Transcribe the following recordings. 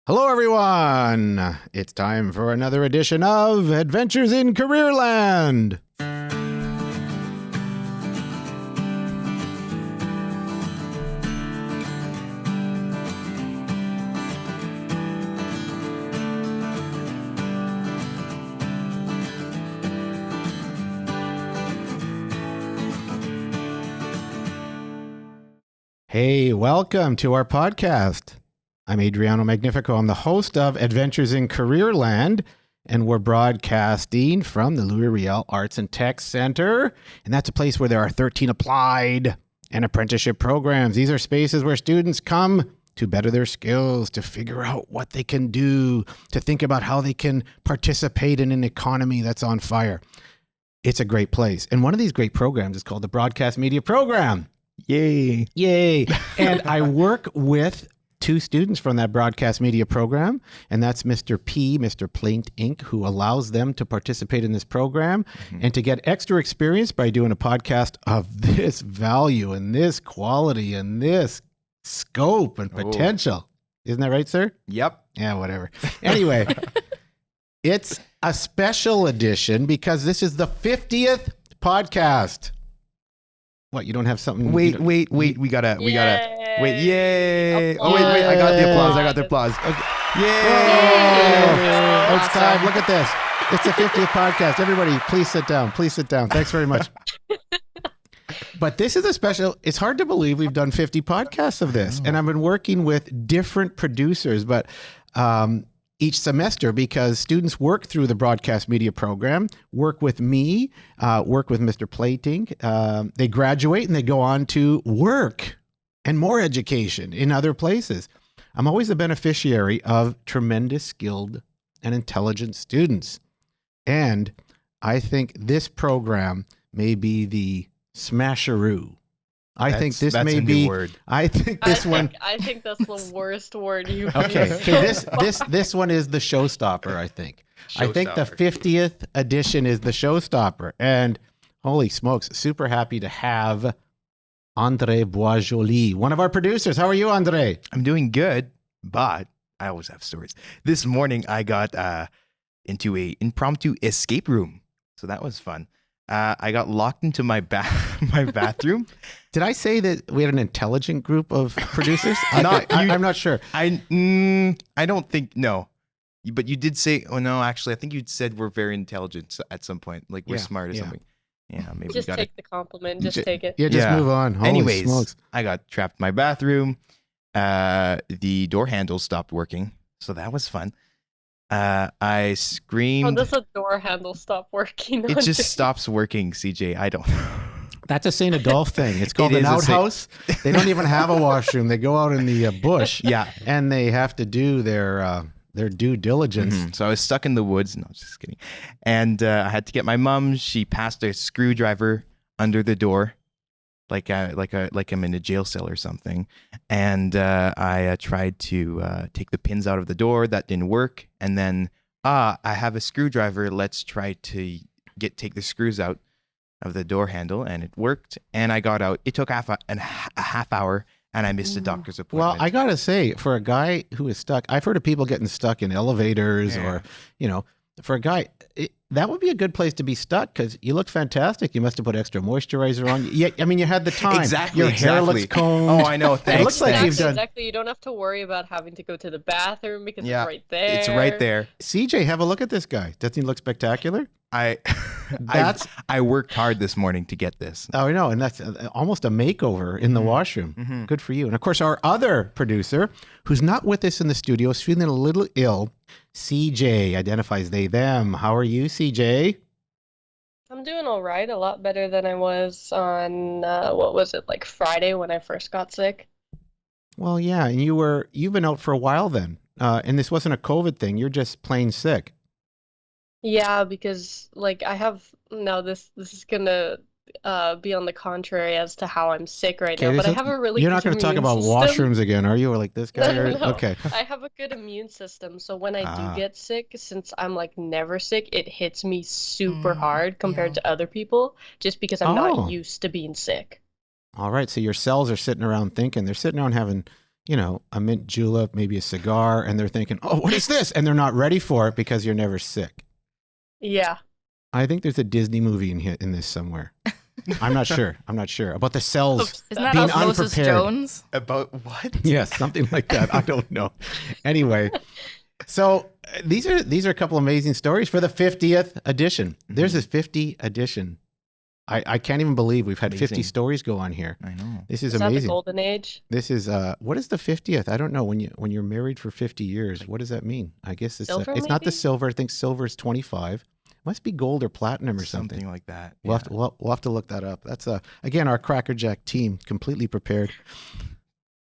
Hello, everyone. It's time for another edition of Adventures in Careerland. Hey, welcome to our podcast. I'm Adriano Magnifico. I'm the host of Adventures in Careerland, and we're broadcasting from the Riel Arts and Tech Center. And that's a place where there are 13 applied and apprenticeship programs. These are spaces where students come to better their skills, to figure out what they can do, to think about how they can participate in an economy that's on fire. It's a great place. And one of these great programs is called the Broadcast Media Program. Yay. Yay. And I work with two students from that broadcast media program, and that's Mr. Plaint Inc., who allows them to participate in this program and to get extra experience by doing a podcast of this value and this quality and this scope and potential. Isn't that right, sir? Yep. Yeah, whatever. Anyway, it's a special edition because this is the 50th podcast. What, you don't have something? Wait. We gotta. Wait, yay. Oh, wait. I got the applause. Okay. Yay. Oh, it's time. Look at this. It's the 50th podcast. Everybody, please sit down. Thanks very much. But this is a special, it's hard to believe we've done 50 podcasts of this. And I've been working with different producers, but each semester, because students work through the broadcast media program, work with me, work with Mr. Plating. They graduate and they go on to work and more education in other places. I'm always a beneficiary of tremendous skilled and intelligent students. And I think this program may be the smasheroo. I think this may be. I think that's the worst word you've used. Okay. This one is the showstopper. I think the 50th edition is the showstopper, and holy smokes, super happy to have Andre Boisjoli, one of our producers. How are you, Andre? I'm doing good, but I always have stories. This morning I got into a impromptu escape room, so that was fun. I got locked into my bathroom. Did I say that we had an intelligent group of producers? I'm not sure. I don't think, no. But you did say, oh no, actually, I think you said we're very intelligent at some point. Like we're smart or something. Yeah, maybe just take the compliment. Just take it. Yeah, just move on. Holy Anyways, smokes. I got trapped in my bathroom. The door handle stopped working. So that was fun. I screamed. How does a door handle stop working? It just stops working, CJ. I don't know. That's a St. Adolph thing. It's called an outhouse. They don't even have a washroom. They go out in the bush. Yeah. And they have to do their due diligence. Mm-hmm. So I was stuck in the woods. No, just kidding. And I had to get my mom. She passed a screwdriver under the door, like I'm in a jail cell or something. And I tried to take the pins out of the door. That didn't work. And then I have a screwdriver. Let's try to take the screws out of the door handle, and it worked. And I got out. It took a half hour. And I missed a doctor's appointment. Well, I got to say, for a guy who is stuck, I've heard of people getting stuck in elevators or, for a guy, that would be a good place to be stuck because you look fantastic. You must have put extra moisturizer on. Yeah, I mean, you had the time. Exactly. Your hair looks combed. Oh, I know. Thanks. It looks like you've done. Exactly. You don't have to worry about having to go to the bathroom because it's right there. It's right there. CJ, have a look at this guy. Doesn't he look spectacular? I worked hard this morning to get this. Oh, I know. And that's almost a makeover in the washroom. Mm-hmm. Good for you. And of course, our other producer, who's not with us in the studio, is feeling a little ill. CJ identifies they, them. How are you, CJ? I'm doing all right. A lot better than I was on, like Friday when I first got sick. Well, yeah. And you've been out for a while then. And this wasn't a COVID thing. You're just plain sick. Yeah, because this is gonna be on the contrary as to how I'm sick right now. But I have a really You're not going to talk about washrooms again, are you? Or like this guy? No. Okay. I have a good immune system, so when I do get sick, since I'm like never sick, it hits me super hard compared to other people, just because I'm not used to being sick. All right, so your cells are sitting around thinking. They're sitting around having a mint julep, maybe a cigar, and they're thinking, oh, what is this? And they're not ready for it because you're never sick. Yeah. I think there's a Disney movie in this somewhere. I'm not sure. About the cells Isn't that being Osmosis unprepared. Jones? About what? Yes, something like that. I don't know. Anyway, so these are a couple amazing stories for the 50th edition. There's a 50 edition. I can't even believe we've had 50 Amazing. stories go on here. I know. This is Is that the amazing. golden age? This is what is the 50th? I don't know. When you're married for 50 years, what does that mean? I guess it's Silver, it's not the maybe? silver. I think silver is 25. Must be gold or platinum or something. Something like that. We'll have to look that up. That's again our Crackerjack team completely prepared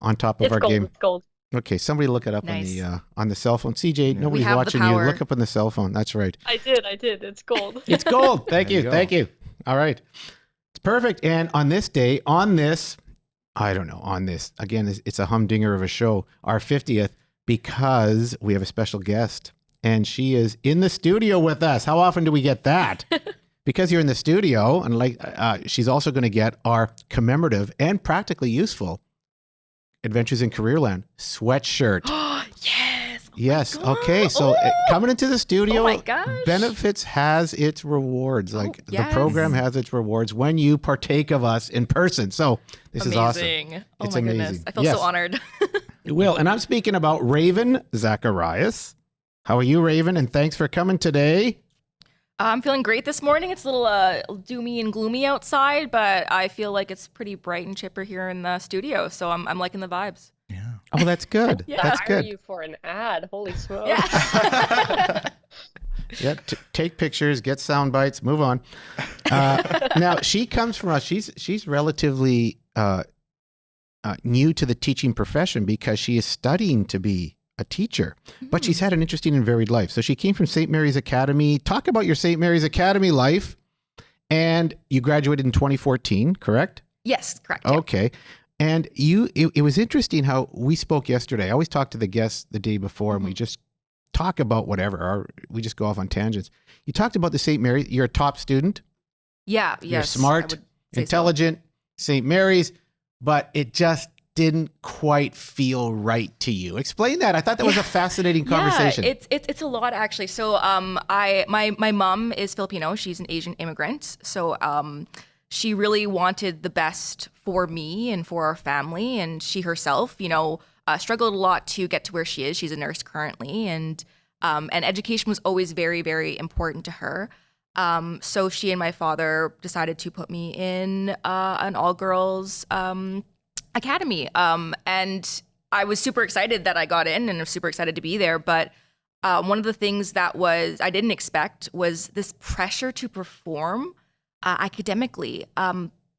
on top of It's our gold. game. It's gold. Okay, somebody look it up Nice. on the cell phone. CJ, Yeah. nobody's have the watching you. power. Look up on the cell phone. That's right. I did. It's gold. It's gold. Thank There you. you go. Thank you. All right. It's perfect. And on this day, I don't know, on this, again, it's a humdinger of a show, our 50th, because we have a special guest and she is in the studio with us. How often do we get that? Because you're in the studio, and she's also going to get our commemorative and practically useful Adventures in Careerland sweatshirt. Yes. Yes. God. Okay. So coming into the studio, Oh my gosh. Benefits has its rewards. Like the yes. program has its rewards when you partake of us in person. So this is awesome. Amazing. Oh It's my goodness. amazing. I feel Yes. so honored. It will. And I'm speaking about Raven Zacharias. How are you, Raven? And thanks for coming today. I'm feeling great this morning. It's a little doomy and gloomy outside, but I feel like it's pretty bright and chipper here in the studio. So I'm liking the vibes. Yeah. Oh, that's good. Yeah. That's Hire good. you for an ad. Holy smokes. Yeah. Yeah, take pictures, get sound bites, move on. Now she comes from us. She's relatively new to the teaching profession because she is studying to be a teacher, but she's had an interesting and varied life. So she came from St. Mary's Academy. Talk about your St. Mary's Academy life, and you graduated in 2014, correct? Yes, correct. Yeah. Okay. And it was interesting how we spoke yesterday. I always talk to the guests the day before and we just talk about whatever, or we just go off on tangents. You talked about the St. Mary's. You're a top student. Yeah. You're Yes. smart, I would say so. intelligent, St. Mary's, but it just didn't quite feel right to you. Explain that. I thought that was a fascinating conversation. Yeah, it's a lot actually. So my mom is Filipino. She's an Asian immigrant. So she really wanted the best for me and for our family, and she herself, struggled a lot to get to where she is. She's a nurse currently, and education was always very, very important to her. So she and my father decided to put me in an all-girls academy. And I was super excited that I got in and I was super excited to be there. But one of the things that I didn't expect was this pressure to perform academically.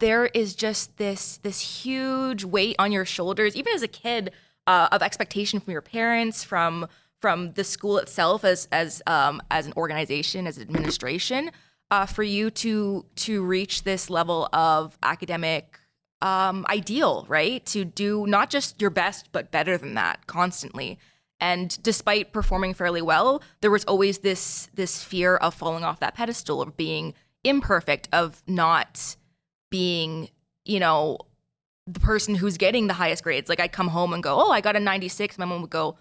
There is just this huge weight on your shoulders, even as a kid, of expectation from your parents, from the school itself as an organization, as an administration, for you to reach this level of academic ideal, right? To do not just your best, but better than that constantly. And despite performing fairly well, there was always this fear of falling off that pedestal, of being imperfect, of not being, the person who's getting the highest grades. Like I'd come home and go, oh, I got a 96. My mom would go,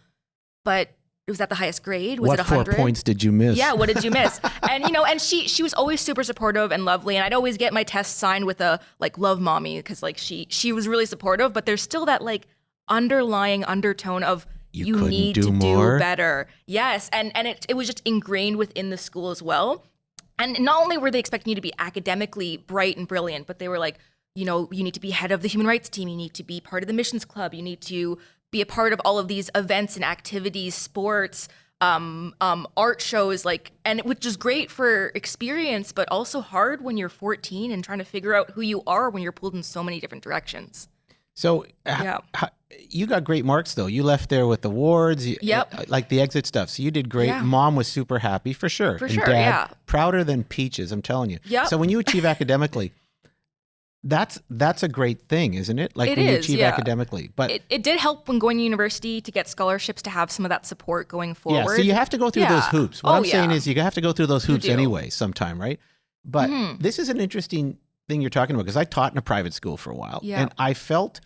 but was that the highest grade? Was what it 100? 4 points did you miss? Yeah, what did you miss? And and she was always super supportive and lovely, and I'd always get my tests signed with a love mommy, because she was really supportive, but there's still that underlying undertone of you couldn't need do to more? do better. Yes, and it was just ingrained within the school as well. And not only were they expecting you to be academically bright and brilliant, but they were like, you need to be head of the human rights team, you need to be part of the missions club, you need to be a part of all of these events and activities, sports, art shows, and which is great for experience, but also hard when you're 14 and trying to figure out who you are when you're pulled in so many different directions. So Yeah. you got great marks though. You left there with awards. Yep. Like the exit stuff. So you did great. Yeah. Mom was super happy for sure. For and sure, Dad, yeah. prouder than peaches, I'm telling you. Yep. So when you achieve academically, that's a great thing, isn't it? Like It when you is, achieve yeah. academically. But It did help when going to university to get scholarships, to have some of that support going forward. yeah, so you have to go through those Yeah. hoops. What Oh, I'm saying yeah. is you have to go through those hoops do. anyway sometime, right? But Mhm. this is an interesting thing you're talking about, because I taught in a private school for a while. Yeah. And I felt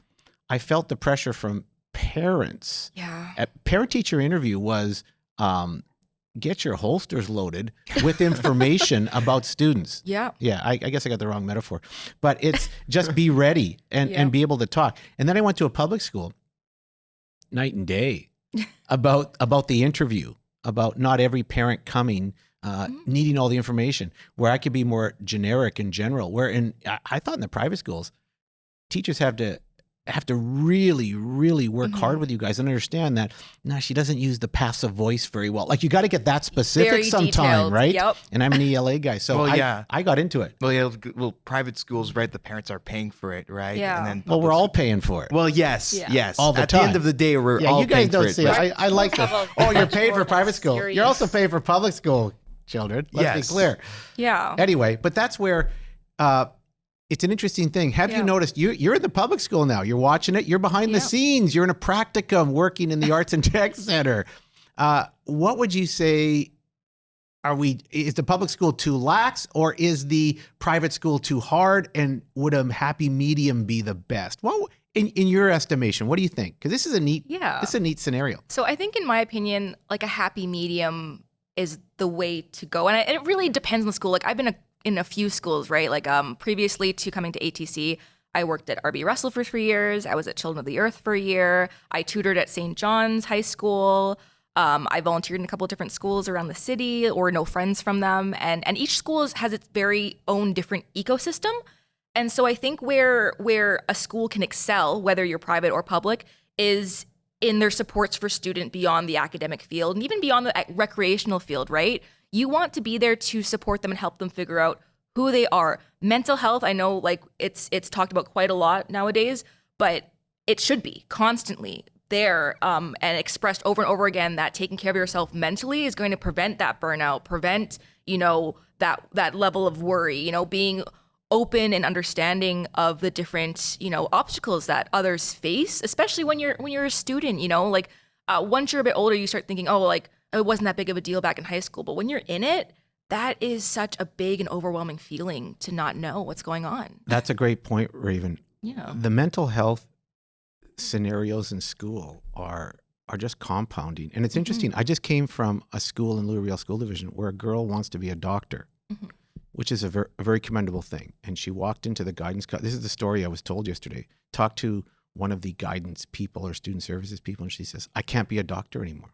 the pressure from parents. Yeah. Parent-teacher interview was get your holsters loaded with information about students. Yeah. Yeah, I guess I got the wrong metaphor. But it's just be ready and be able to talk. And then I went to a public school, night and day, about the interview, about not every parent coming, needing all the information, where I could be more generic and general. Where I thought in the private schools, teachers have to really, really work hard with you guys and understand that, no, she doesn't use the passive voice very well. Like, you got to get that specific Very sometime, detailed. right? Yep. And I'm an ELA guy, so Well, I got into it. Well, yeah, private schools, right? The parents are paying for it, right? Yeah. And then Well, we're all paying for it. Well, yes, Yeah. yes. All the At time. the end of the day, we're Yeah, all you guys paying for don't it. see but- it. I like Have that. a Oh, you're much paying for more private school. You're also serious- paying for public school children. Let's Yes. be clear. Yeah. Anyway, but that's where it's an interesting thing. Have you Yeah. noticed you're in the public school now? You're watching it. You're behind the Yeah. scenes. You're in a practicum working in the Arts and Tech Center. What would you say? Is the public school too lax, or is the private school too hard? And would a happy medium be the best? Well, in your estimation, what do you think? Because this is a neat scenario. So I think, in my opinion, like, a happy medium is the way to go. And it really depends on the school. Like, I've been in a few schools, right? Like, previously to coming to ATC, I worked at RB Russell for 3 years. I was at Children of the Earth for a year. I tutored at St. John's High School. I volunteered in a couple of different schools around the city, or know friends from them. And each school has its very own different ecosystem. And so I think where a school can excel, whether you're private or public, is in their supports for student beyond the academic field and even beyond the recreational field, right? You want to be there to support them and help them figure out who they are. Mental health, I know, like, it's talked about quite a lot nowadays, but it should be constantly there, and expressed over and over again, that taking care of yourself mentally is going to prevent that burnout, prevent, that level of worry, being open and understanding of the different, obstacles that others face, especially when you're a student, like, once you're a bit older, you start thinking, oh, like, it wasn't that big of a deal back in high school. But when you're in it, that is such a big and overwhelming feeling to not know what's going on. That's a great point, Raven. Yeah. The mental health scenarios in school are just compounding. And it's interesting. I just came from a school in Riel School Division where a girl wants to be a doctor, which is a very commendable thing. And she walked into the guidance. This is the story I was told yesterday. Talked to one of the guidance people or student services people, and she says, I can't be a doctor anymore.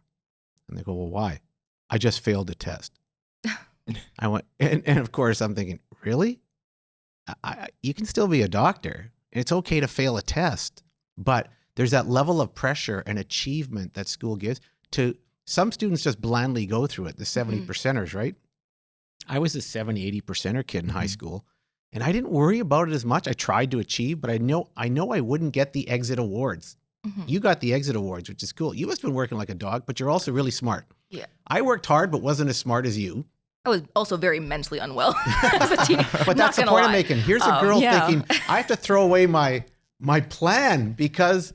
And they go, well, why? I just failed a test. I went, and of course I'm thinking, really? You can still be a doctor. It's okay to fail a test, but there's that level of pressure and achievement that school gives to some students. Just blandly go through it. The 70%ers, right? I was a 70-80%er kid in high school, and I didn't worry about it as much. I tried to achieve, but I know I wouldn't get the exit awards. You got the exit awards, which is cool. You must have been working like a dog, but you're also really smart. Yeah. I worked hard, but wasn't as smart as you. I was also very mentally unwell as a teen. But that's the point I'm making. Here's a girl thinking, I have to throw away my plan because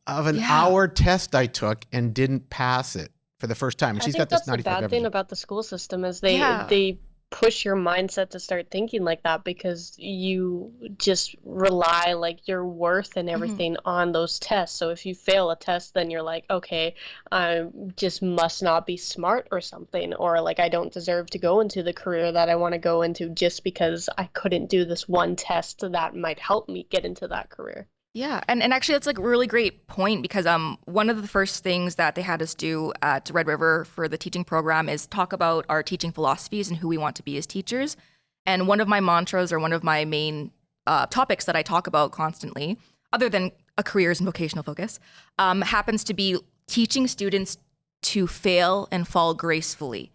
of an hour test I took and didn't pass it for the first time. And she's got this 95 that's the bad average. thing about the school system is they push your mindset to start thinking like that, because you just rely, like, your worth and everything on those tests. So if you fail a test, then you're like, okay, I just must not be smart or something, or like I don't deserve to go into the career that I want to go into just because I couldn't do this one test that might help me get into that career. Yeah, and actually that's like a really great point, because one of the first things that they had us do at Red River for the teaching program is talk about our teaching philosophies and who we want to be as teachers. And one of my mantras, or one of my main topics that I talk about constantly, other than a careers and vocational focus, happens to be teaching students to fail and fall gracefully.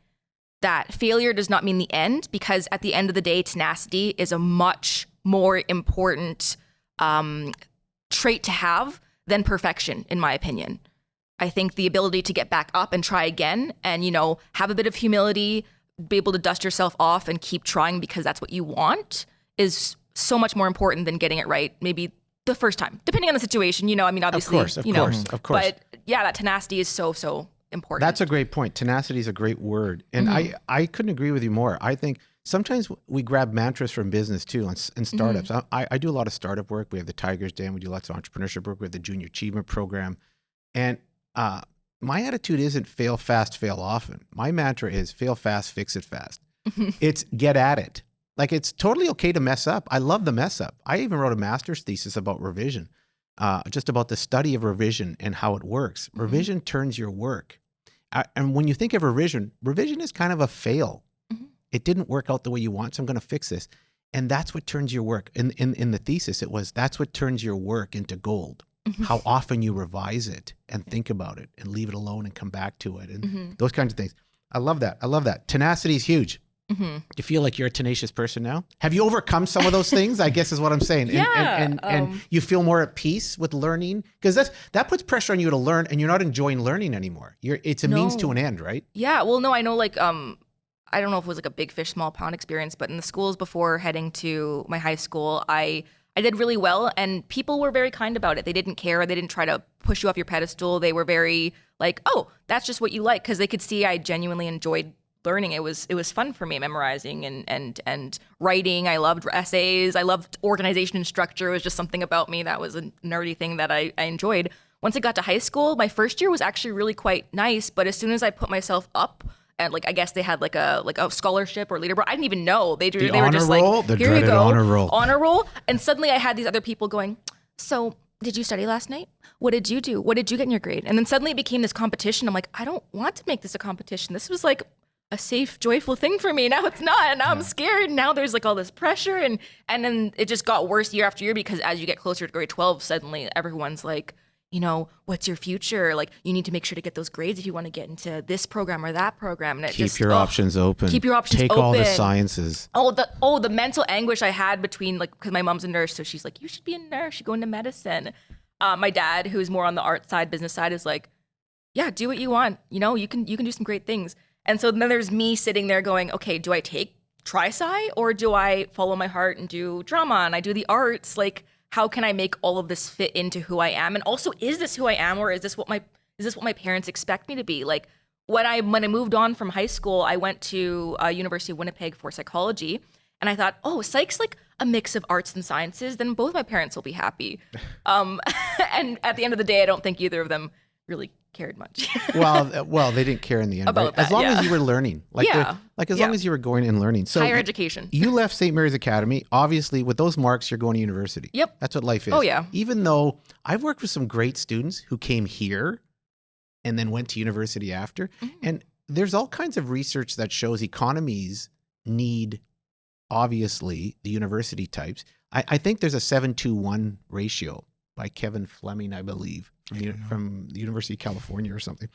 That failure does not mean the end, because at the end of the day, tenacity is a much more important trait to have than perfection, in my opinion. I think the ability to get back up and try again and, have a bit of humility, be able to dust yourself off and keep trying because that's what you want, is so much more important than getting it right maybe the first time, depending on the situation. Obviously, of course. But yeah, that tenacity is so important. That's a great point. Tenacity is a great word. And I couldn't agree with you more. I think sometimes we grab mantras from business too, and startups. I do a lot of startup work. We have the Tigers Den. We do lots of entrepreneurship work. We have the Junior Achievement Program. And my attitude isn't fail fast, fail often. My mantra is fail fast, fix it fast. It's get at it. Like, it's totally okay to mess up. I love the mess up. I even wrote a master's thesis about revision, just about the study of revision and how it works. Revision turns your work. And when you think of revision is kind of a fail. It didn't work out the way you want, so I'm going to fix this. And that's what turns your work. In the thesis, it was, that's what turns your work into gold. How often you revise it and think about it and leave it alone and come back to it and those kinds of things. I love that. I love that. Tenacity is huge. Do you feel like you're a tenacious person now? Have you overcome some of those things? I guess is what I'm saying. And you feel more at peace with learning? Because that puts pressure on you to learn, and you're not enjoying learning anymore. It's a means to an end, right? Yeah. Well, no, I know, like, I don't know if it was like a big fish, small pond experience, but in the schools before heading to my high school, I did really well, and people were very kind about it. They didn't care. They didn't try to push you off your pedestal. They were very like, oh, that's just what you like, because they could see I genuinely enjoyed learning. It was fun for me, memorizing and writing. I loved essays. I loved organization and structure. It was just something about me that was a nerdy thing that I enjoyed. Once I got to high school, my first year was actually really quite nice, but as soon as I put myself up, and like, I guess they had like a scholarship or leaderboard. I didn't even know. They were just roll, like, here you go, honor roll. And suddenly I had these other people going, so did you study last night? What did you do? What did you get in your grade? And then suddenly it became this competition. I'm like, I don't want to make this a competition. This was like a safe, joyful thing for me. Now it's not. And now I'm scared. Now there's like all this pressure. And then it just got worse year after year, because as you get closer to grade 12, suddenly everyone's like, you know, what's your future? Like, you need to make sure to get those grades if you want to get into this program or that program. And it keep your options open. Keep your options open. Take all the sciences. The mental anguish I had between, like, because my mom's a nurse, so she's like, you should be a nurse. You should go into medicine. My dad, who's more on the art side, business side, is like, yeah, do what you want. You know, you can do some great things. And so then there's me sitting there going, okay, do I take tri-sci or do I follow my heart and do drama and I do the arts? Like, how can I make all of this fit into who I am? And also, is this who I am, or is this what my parents expect me to be? Like, when I moved on from high school, I went to University of Winnipeg for psychology, and I thought, oh, psych's like a mix of arts and sciences. Then both my parents will be happy. And at the end of the day, I don't think either of them really cared much. well, they didn't care in the end. About right? that, as long as you were learning, as long as you were going and learning. So higher education. You left St. Mary's Academy. Obviously, with those marks, you're going to university. Yep, that's what life is. Oh yeah. Even though I've worked with some great students who came here and then went to university after, and there's all kinds of research that shows economies need, obviously, the university types. I think there's a 7-to-1 ratio by Kevin Fleming, I believe, from the University of California or something,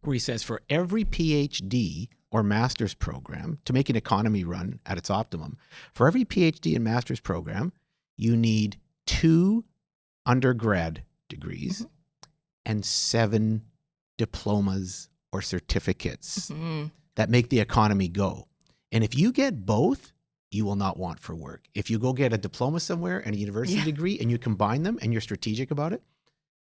where he says for every PhD or master's program, to make an economy run at its optimum, for every PhD and master's program, you need 2 undergrad degrees and 7 diplomas or certificates that make the economy go. And if you get both, you will not want for work. If you go get a diploma somewhere and a university degree and you combine them and you're strategic about it,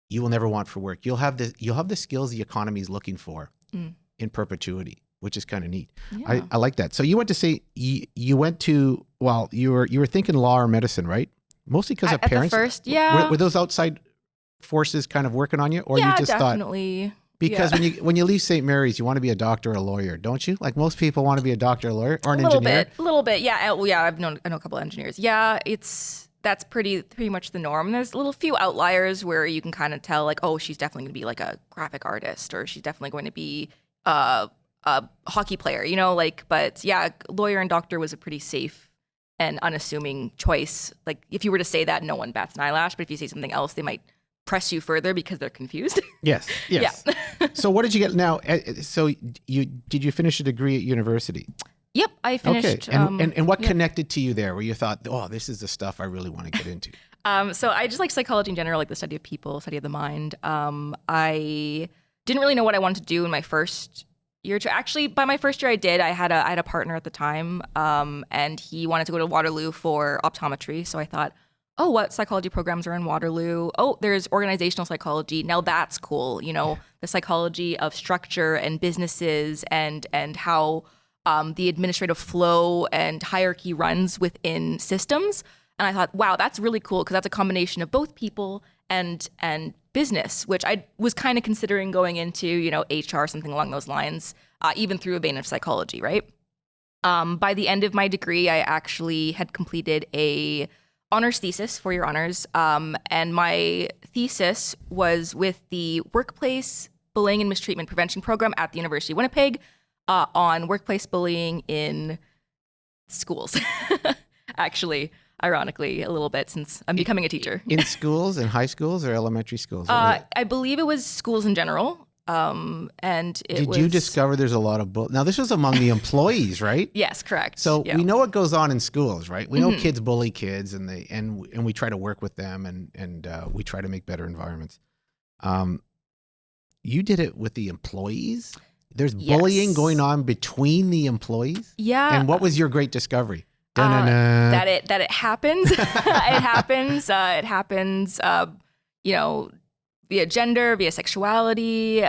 you will never want for work. You'll have the skills the economy is looking for in perpetuity, which is kind of neat. Yeah. I like that. So you went to say you went to, well, you were thinking law or medicine, right? Mostly because of parents. At first, yeah. Were those outside forces kind of working on you, or you just definitely. Because when you leave St. Mary's, you want to be a doctor or a lawyer, don't you? Like most people want to be a doctor or a lawyer or an engineer. A little bit. Yeah. I know a couple of engineers. Yeah. That's pretty much the norm. There's a little few outliers where you can kind of tell, like, oh, she's definitely going to be like a graphic artist, or she's definitely going to be a hockey player, you know, like, but yeah, lawyer and doctor was a pretty safe and unassuming choice. Like, if you were to say that, no one bats an eyelash, but if you say something else, they might press you further because they're confused. Yes. Yeah. So what did you get now? So did you finish a degree at university? Yep, I finished. Okay. And what connected to you there where you thought, oh, this is the stuff I really want to get into? So I just like psychology in general, like the study of people, study of the mind. I didn't really know what I wanted to do in my first year. Actually, by my first year, I did. I had a partner at the time, and he wanted to go to Waterloo for optometry. So I thought, oh, what psychology programs are in Waterloo? Oh, there's organizational psychology. Now that's cool. You know, the psychology of structure and businesses and how the administrative flow and hierarchy runs within systems. And I thought, wow, that's really cool, because that's a combination of both people and business, which I was kind of considering going into, HR, something along those lines, even through a vein of psychology, right? By the end of my degree, I actually had completed a honors thesis for your honors. And my thesis was with the Workplace Bullying and Mistreatment Prevention Program at the University of Winnipeg on workplace bullying in schools. Actually, ironically, a little bit since I'm becoming a teacher. In schools, in high schools or elementary schools? I believe it was schools in general. And Did you discover there's a lot of now this was among the employees, right? Yes, correct. So we know what goes on in schools, right? We know kids bully kids, and we try to work with them, and we try to make better environments. You did it with the employees. There's bullying going on between the employees. Yeah. And what was your great discovery? That it happens. It happens. Via gender, via sexuality,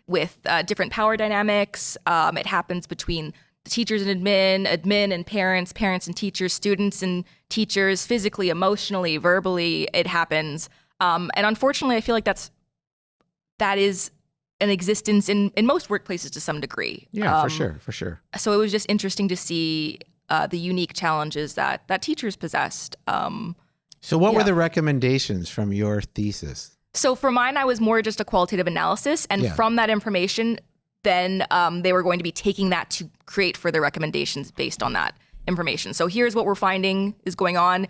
with different power dynamics. It happens between the teachers and admin and parents and teachers, students and teachers, physically, emotionally, verbally. It happens. And unfortunately, I feel like that is an existence in most workplaces to some degree. Yeah, for sure. So it was just interesting to see the unique challenges that teachers possessed. So what were the recommendations from your thesis? So for mine, I was more just a qualitative analysis. And from that information, then they were going to be taking that to create further recommendations based on that information. So here's what we're finding is going on.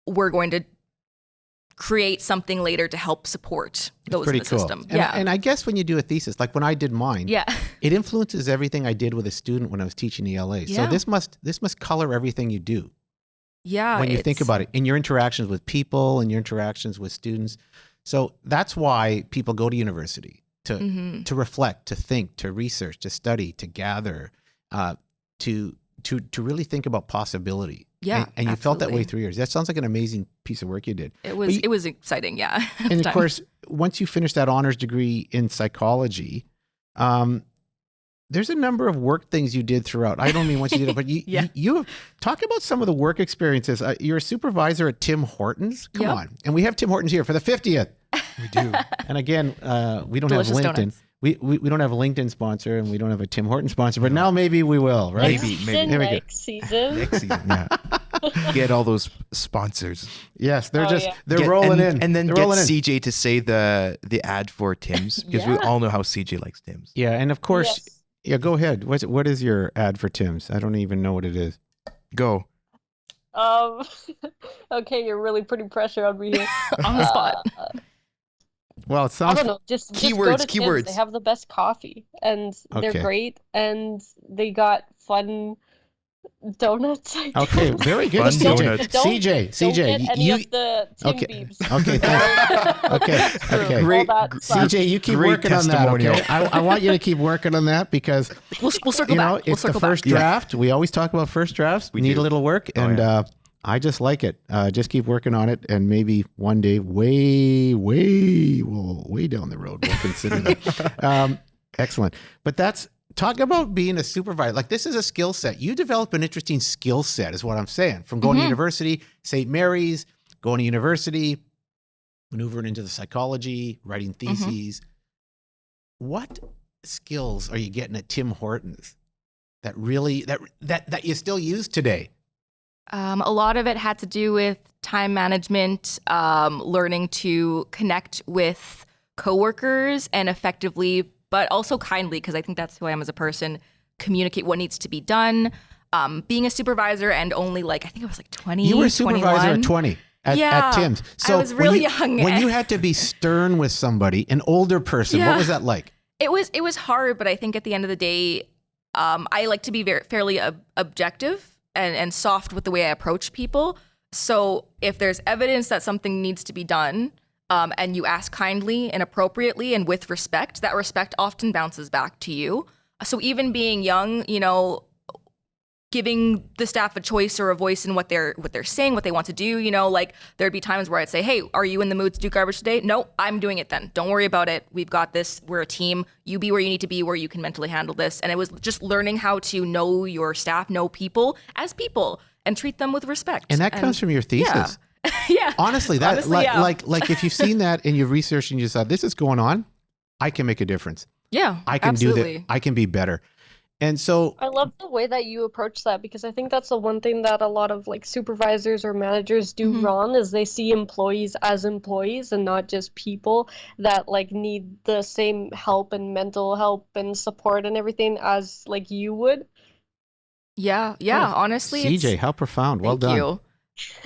We're going to create something later to help support those in the system. And I guess when you do a thesis, like when I did mine, it influences everything I did with a student when I was teaching ELA. So this must color everything you do. Yeah. When you think about it, in your interactions with people and your interactions with students. So that's why people go to university, to reflect, to think, to research, to study, to gather, to really think about possibility. Yeah, and you felt that way 3 years. That sounds like an amazing piece of work you did. It was exciting, yeah. And of course, once you finish that honors degree in psychology, there's a number of work things you did throughout. I don't mean once you did it, but you talk about some of the work experiences. You're a supervisor at Tim Hortons. Come on. And we have Tim Hortons here for the 50th. We do. And again, we don't Delicious have LinkedIn. Donuts. We don't have a LinkedIn sponsor, and we don't have a Tim Hortons sponsor, but now maybe we will, right? Maybe. Next season. Next season, yeah. Get all those sponsors. Yes, they're rolling in. And then get CJ to say the ad for Tim's, because we all know how CJ likes Tim's. Yeah, and of course, go ahead. What is your ad for Tim's? I don't even know what it is. Go. Okay, you're really putting pressure on me here. On the spot. Well, it sounds. I don't know. Just go to Tim's. They have the best coffee, and they're great, and they got fun donuts. Okay, very good. Fun donuts. CJ, Don't get any of the Tim Beebs. Okay. Great. CJ, you keep working on that. Okay, I want you to keep working on that because we'll circle back. It's the first draft. We always talk about first drafts. We need a little work, and I just like it. Just keep working on it, and maybe one day, way down the road, we'll consider that. Excellent. But talk about being a supervisor. Like, this is a skill set. You develop an interesting skill set, is what I'm saying. From going to university, St. Mary's, going to university, maneuvering into the psychology, writing theses. What skills are you getting at Tim Hortons that really that you still use today? A lot of it had to do with time management, learning to connect with coworkers and effectively, but also kindly, because I think that's who I am as a person, communicate what needs to be done. Being a supervisor and only I think it was 20, You were a supervisor 21. at 20 at Tim's. So I was really young. When you had to be stern with somebody, an older person, what was that like? It was hard, but I think at the end of the day, I like to be fairly objective and soft with the way I approach people. So if there's evidence that something needs to be done, and you ask kindly and appropriately and with respect, that respect often bounces back to you. So even being young, giving the staff a choice or a voice in what they're saying, what they want to do, there'd be times where I'd say, hey, are you in the mood to do garbage today? No, I'm doing it then. Don't worry about it. We've got this. We're a team. You be where you need to be, where you can mentally handle this. And it was just learning how to know your staff, know people as people, and treat them with respect. And that comes from your thesis. Yeah. Honestly, that Honestly, yeah. like if you've seen that and you've researched and you thought this is going on, I can make a difference. Yeah, I can absolutely. do that. I can be better. And so I love the way that you approach that, because I think that's the one thing that a lot of like supervisors or managers do wrong, is they see employees as employees and not just people that like need the same help and mental help and support and everything as like you would. Yeah, honestly. CJ, how profound. Well Thank done. you.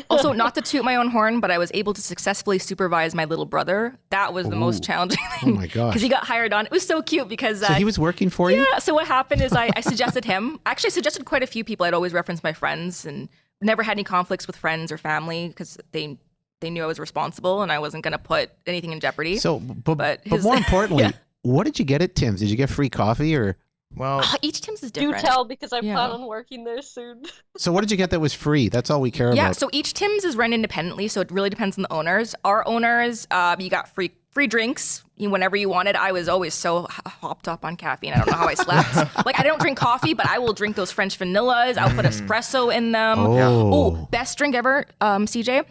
Also, not to toot my own horn, but I was able to successfully supervise my little brother. That was the most challenging thing. Oh my gosh. Because he got hired on. It was so cute because... So he was working for you? Yeah, so what happened is I suggested him. Actually, I suggested quite a few people. I'd always reference my friends and never had any conflicts with friends or family because they knew I was responsible and I wasn't going to put anything in jeopardy. So, but more importantly, what did you get at Tim's? Did you get free coffee or... Well, each Tim's is Do different. tell, because I plan on working there soon. So what did you get that was free? That's all we care about. Yeah, so each Tim's is run independently, so it really depends on the owners. Our owners, you got free drinks whenever you wanted. I was always so hopped up on caffeine. I don't know how I slept. Like, I don't drink coffee, but I will drink those French vanillas. I'll put espresso in them. Oh, best drink ever, CJ.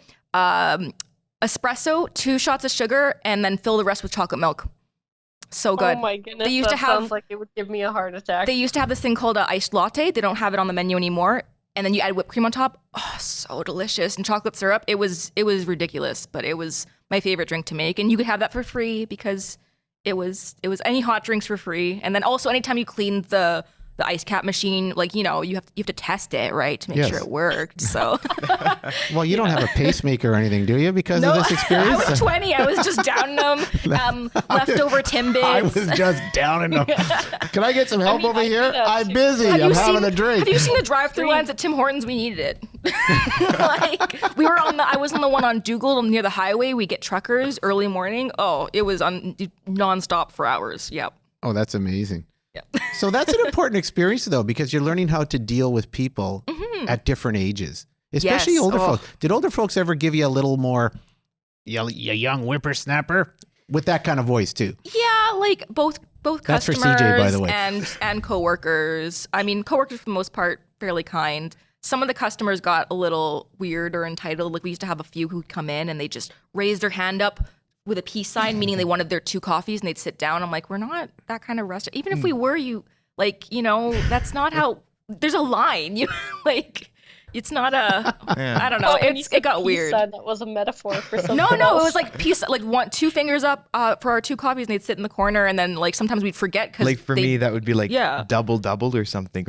Espresso, 2 shots of sugar, and then fill the rest with chocolate milk. So good. Oh my goodness, they used that to have, sounds like it would give me a heart attack. They used to have this thing called an iced latte. They don't have it on the menu anymore. And then you add whipped cream on top. Oh, so delicious. And chocolate syrup. It was ridiculous, but it was my favorite drink to make. And you could have that for free because it was any hot drinks for free. And then also anytime you cleaned the ice cap machine, like, you have to test it, right, to make sure it worked. So well, you don't have a pacemaker or anything, do you, because of this experience? I was 20. I was just downing them. Leftover Timbits. I was just downing them. Can I get some help over here? I'm busy. I'm having a drink. Have you seen the drive-through lines at Tim Hortons? We needed it. Like, I was on the one on Dougal near the highway. We get truckers early morning. Oh, it was on nonstop for hours. Yep. Oh, that's amazing. Yeah. So that's an important experience, though, because you're learning how to deal with people at different ages, especially older folks. Did older folks ever give you a little more, you young whippersnapper, with that kind of voice too? Yeah, like both That's customers for CJ, by the way. and coworkers. I mean, coworkers for the most part fairly kind. Some of the customers got a little weird or entitled. Like, we used to have a few who'd come in and they just raise their hand up with a peace sign, meaning they wanted their 2 coffees, and they'd sit down. I'm like, we're not that kind of restaurant. Even if we were, that's not how. There's a line. It's not a. I don't know. It got weird. That was a metaphor for something. No, it was like peace. Like 2 fingers up for our 2 coffees, and they'd sit in the corner, and then like sometimes we'd forget because like for me that would be like double or something.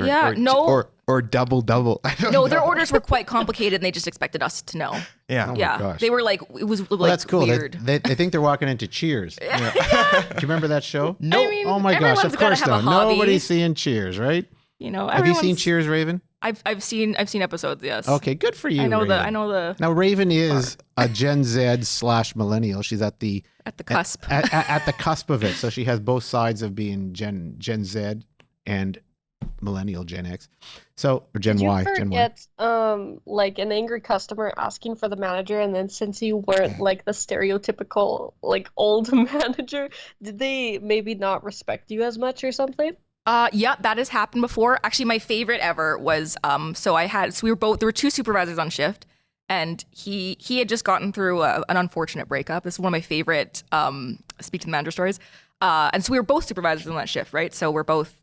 Or double. I don't know. Their orders were quite complicated, and they just expected us to know. Yeah. Oh my gosh. They were like, it was like, well, that's cool. weird. I think they're walking into Cheers. Do you remember that show? No. I mean, Oh my gosh! Of course have not. a hobby. Nobody's seeing Cheers, right? Have you seen Cheers, Raven? I've seen episodes. Yes. Okay, good for you. I know Raven. the. Now Raven is a Gen Z/millennial. She's at the cusp. At the cusp of it. So she has both sides of being Gen Z and millennial Gen X. Or Gen Y. Gen Y. Like an angry customer asking for the manager, and then since you weren't like the stereotypical like old manager, did they maybe not respect you as much or something? Yeah, that has happened before. Actually, my favorite ever was we were both, there were 2 supervisors on shift, and he had just gotten through an unfortunate breakup. This is one of my favorite speak to the manager stories. And so we were both supervisors on that shift, right? So we're both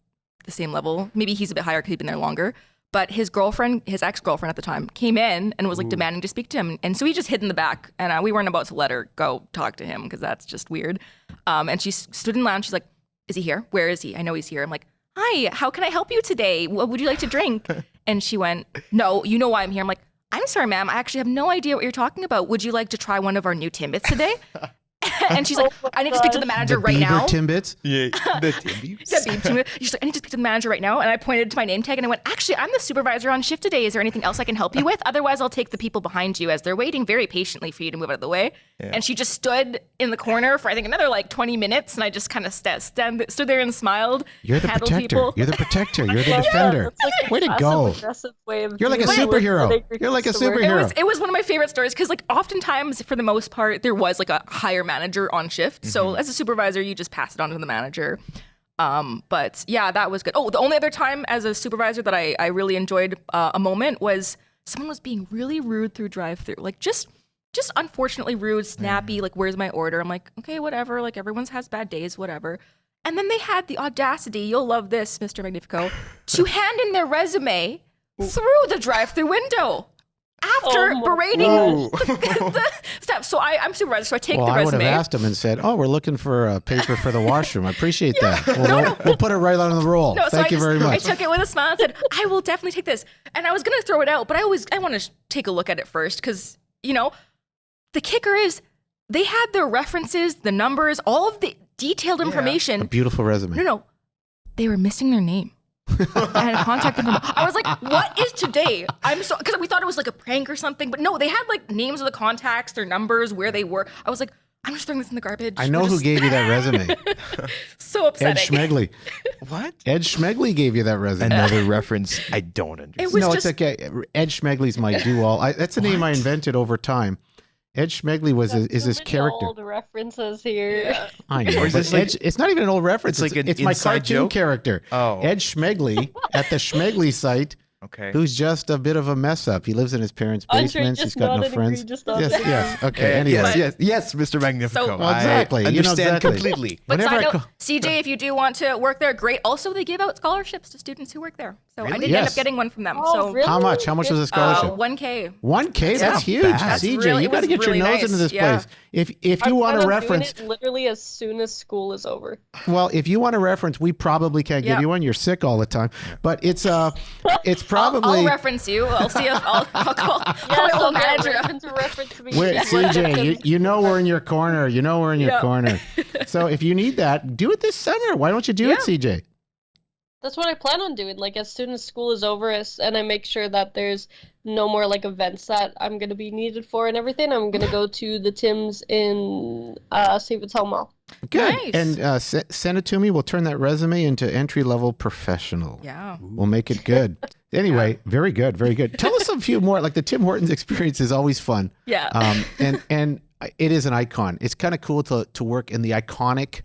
the same level. Maybe he's a bit higher because he'd been there longer. But his ex-girlfriend at the time, came in and was like demanding to speak to him. And so he just hid in the back, and we weren't about to let her go talk to him because that's just weird. And she stood in the lounge. She's like, "Is he here? Where is he? I know he's here." I'm like, "Hi, how can I help you today? What would you like to drink?" And she went, "No, you know why I'm here." I'm like, "I'm sorry, ma'am. I actually have no idea what you're talking about. Would you like to try one of our new Timbits today?" And she's like, "I need to speak to the manager right now." Timbits? Yeah, the Timbits. She's like, "I need to speak to the manager right now." And I pointed to my name tag and I went, "Actually, I'm the supervisor on shift today. Is there anything else I can help you with? Otherwise, I'll take the people behind you as they're waiting very patiently for you to move out of the way." Yeah. And she just stood in the corner for I think another like 20 minutes, and I just kind of stood there and smiled. You're the protector. People. You're the protector. You're the defender. Like way to go. You're like a superhero. You're like a superhero. It was one of my favorite stories because like oftentimes for the most part there was like a higher manager on shift. So as a supervisor, you just pass it on to the manager. But yeah, that was good. Oh, the only other time as a supervisor that I really enjoyed a moment was someone was being really rude through drive-through. Like just just unfortunately rude, snappy, like, where's my order? I'm like, okay, whatever. Like, everyone's has bad days, whatever. And then they had the audacity, you'll love this, Mr. Magnifico, to hand in their resume through the drive-through window after berating the staff. So I'm supervisor, so I take the resume. I would have asked him and said, "Oh, we're looking for a paper for the washroom. I appreciate that. We'll put it right on the roll. Thank you very much." I took it with a smile and said, "I will definitely take this." And I was gonna throw it out, but I want to take a look at it first because the kicker is they had their references, the numbers, all of the detailed information. A beautiful resume. No, they were missing their name. I had contacted them. I was like, what is today? Because we thought it was like a prank or something, but no, they had like names of the contacts, their numbers, where they were. I was like, I'm just throwing this in the garbage. I know who gave you that resume. So upsetting. Ed Schmegley. What? Ed Schmegley gave you that resume. Another reference I don't understand. It's okay. Ed Schmegley's my do-all. That's a name I invented over time. Ed Schmegley is this character. Old references here. Yeah. I know. It's not even an old reference. It's my cartoon joke? Character. Oh. Ed Schmegley at the Schmegley site. Okay. Who's just a bit of a mess up. He lives in his parents' basement. He's got no friends. Yes. Okay. Anyway. Yes, Mr. Magnifico. Well, exactly. I understand exactly. completely. But side note, CJ, if you do want to work there, great. Also, they give out scholarships to students who work there. So I did end up getting one from them. So really? How much? How much was the scholarship? $1,000. $1,000? That's huge. CJ, you got to get your nose into this place. If you want a reference, doing it literally as soon as school is over. Well, if you want a reference, we probably can't give you one. You're sick all the time. But it's probably. I'll reference you. I'll see if I'll call my old manager. Reference me. CJ, you know we're in your corner. You know we're in your corner. So if you need that, do it this summer. Why don't you do it, CJ? That's what I plan on doing. Like, as soon as school is over, and I make sure that there's no more like events that I'm gonna be needed for and everything, I'm gonna go to the Tim's in St. Vital Mall. Good. Nice. And send it to me. We'll turn that resume into entry-level professional. Yeah. We'll make it good. Anyway, very good, very good. Tell us a few more. Like the Tim Hortons experience is always fun. Yeah. And it is an icon. It's kind of cool to work in the iconic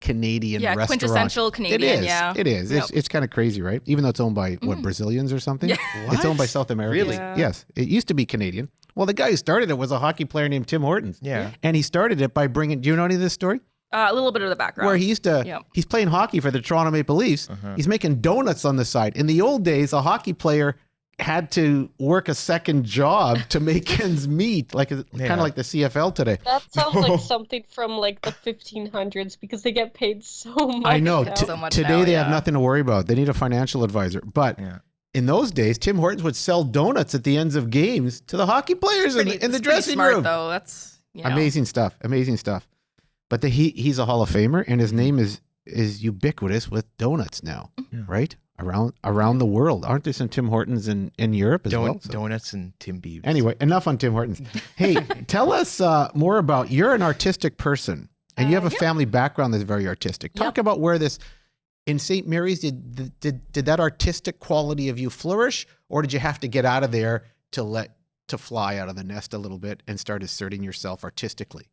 Canadian restaurant. Quintessential Canadian. It is. It's kind of crazy, right? Even though it's owned by Brazilians or something. It's owned by South Americans. Really? Yeah. Yes. It used to be Canadian. Well, the guy who started it was a hockey player named Tim Hortons. Yeah. And he started it by bringing. Do you know any of this story? A little bit of the background. Where he used to. He's playing hockey for the Toronto Maple Leafs. He's making donuts on the side. In the old days, a hockey player had to work a second job to make ends meet, kind of like the CFL today. That sounds like something from like the 1500s because they get paid so much. I know. Now. Today they have nothing to worry about. They need a financial advisor. But in those days, Tim Hortons would sell donuts at the ends of games to the hockey players in the dressing smart, room. Though that's amazing stuff. Amazing stuff. But he's a Hall of Famer, and his name is ubiquitous with donuts now, right? Around the world. Aren't there some Tim Hortons in Europe as well? So. Donuts and Tim Beebs. Anyway, enough on Tim Hortons. Hey, tell us more about, you're an artistic person, and you have a family background that's very artistic. Talk about where this, in St. Mary's, did that artistic quality of you flourish, or did you have to get out of there to fly out of the nest a little bit and start asserting yourself artistically?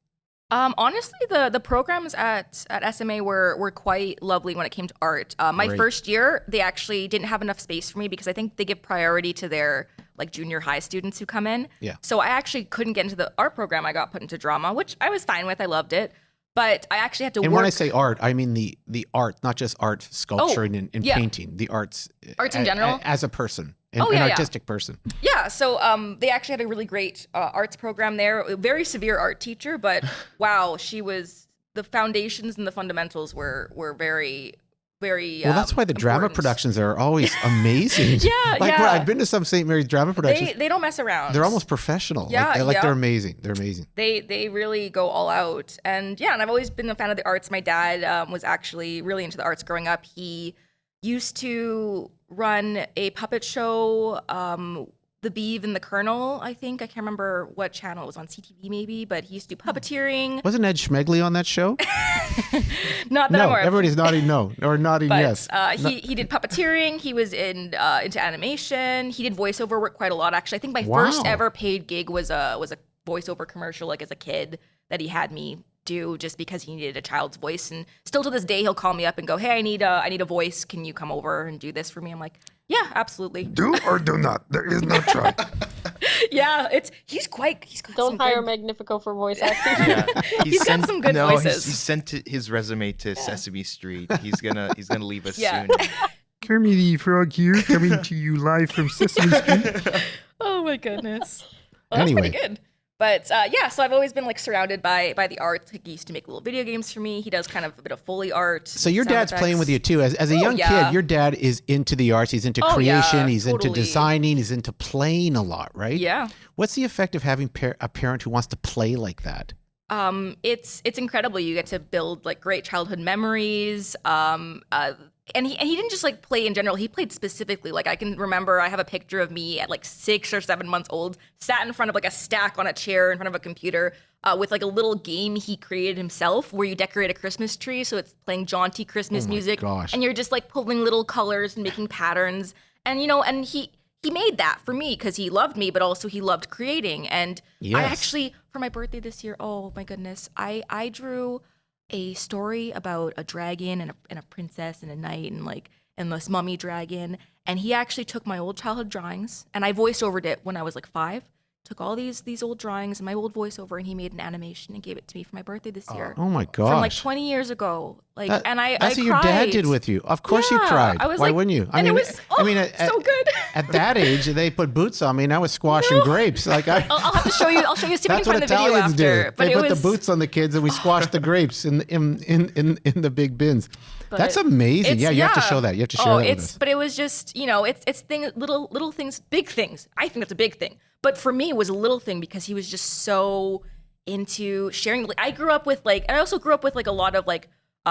Honestly, the programs at SMA were quite lovely when it came to art. My first year, they actually didn't have enough space for me because I think they give priority to their like junior high students who come in. Yeah. So I actually couldn't get into the art program. I got put into drama, which I was fine with. I loved it. But I actually had to work. And when I say art, I mean the art, not just art, sculpture and painting. The arts in general? As a person. An artistic person. Yeah, so they actually had a really great arts program there. A very severe art teacher, but wow, the foundations and the fundamentals were very, very well, that's why the drama important. Productions are always amazing. I've been to some St. Mary's drama productions. They don't mess around. They're almost professional. They're amazing. They're amazing. They really go all out. And I've always been a fan of the arts. My dad was actually really into the arts growing up. He used to run a puppet show, The Beeve and the Colonel, I think. I can't remember what channel. It was on CTV maybe, but he used to do puppeteering. Wasn't Ed Schmegley on that show? Not that I'm aware of. Everybody's nodding no, or nodding yes. He did puppeteering. He was into animation. He did voiceover work quite a lot, actually. I think my first ever paid gig was a voiceover commercial, like as a kid, that he had me do just because he needed a child's voice. And still to this day, he'll call me up and go, "Hey, I need a voice. Can you come over and do this for me?" I'm like, "Yeah, absolutely." Do or do not. There is no try. Yeah, he's got Don't some hire good, Magnifico for voice acting. Yeah. He's got some good voices. He sent his resume to Sesame Street. He's gonna leave us Yeah. soon. Kermit the Frog here, coming to you live from Sesame Street. Oh my goodness. Well, that's Anyway. pretty good. But yeah, so I've always been like surrounded by the art. He used to make little video games for me. He does kind of a bit of Foley art. So your sound dad's playing effects. with you too. As a young yeah. kid, your dad is into the arts. He's into Oh, creation. yeah, He's into totally. designing. He's into playing a lot, right? Yeah. What's the effect of having a parent who wants to play like that? It's incredible. You get to build like great childhood memories. And he didn't just like play in general. He played specifically. Like I can remember, I have a picture of me at like 6 or 7 months old, sat in front of like a stack on a chair in front of a computer with like a little game he created himself where you decorate a Christmas tree. So it's playing jaunty Christmas music. gosh. And you're just like pulling little colors and making patterns. And and he made that for me because he loved me, but also he loved creating. And Yes. I actually, for my birthday this year, oh my goodness, I drew a story about a dragon and a princess and a knight and this mummy dragon. And he actually took my old childhood drawings and I voice overed it when I was like 5. Took all these old drawings and my old voiceover and he made an animation and gave it to me for my birthday this year. Oh my gosh. From like 20 years ago. Like and I That's I what your dad cried. did with you. Of course you Yeah, cried. I was Why like- wouldn't you? and it was so good. At that age, they put boots on me and I was squashing grapes. Like I'll have to show you. I'll show you. See if I that's can what find the video Italians after. do. But They it put was the boots on the kids and we squashed the grapes in the big bins. That's amazing. It's- Yeah, you have to show that. You have to share that with us. But it was just, it's little things, big things. I think that's a big thing. But for me, it was a little thing because he was just so into sharing. Like, I grew up with and I also grew up with like a lot of like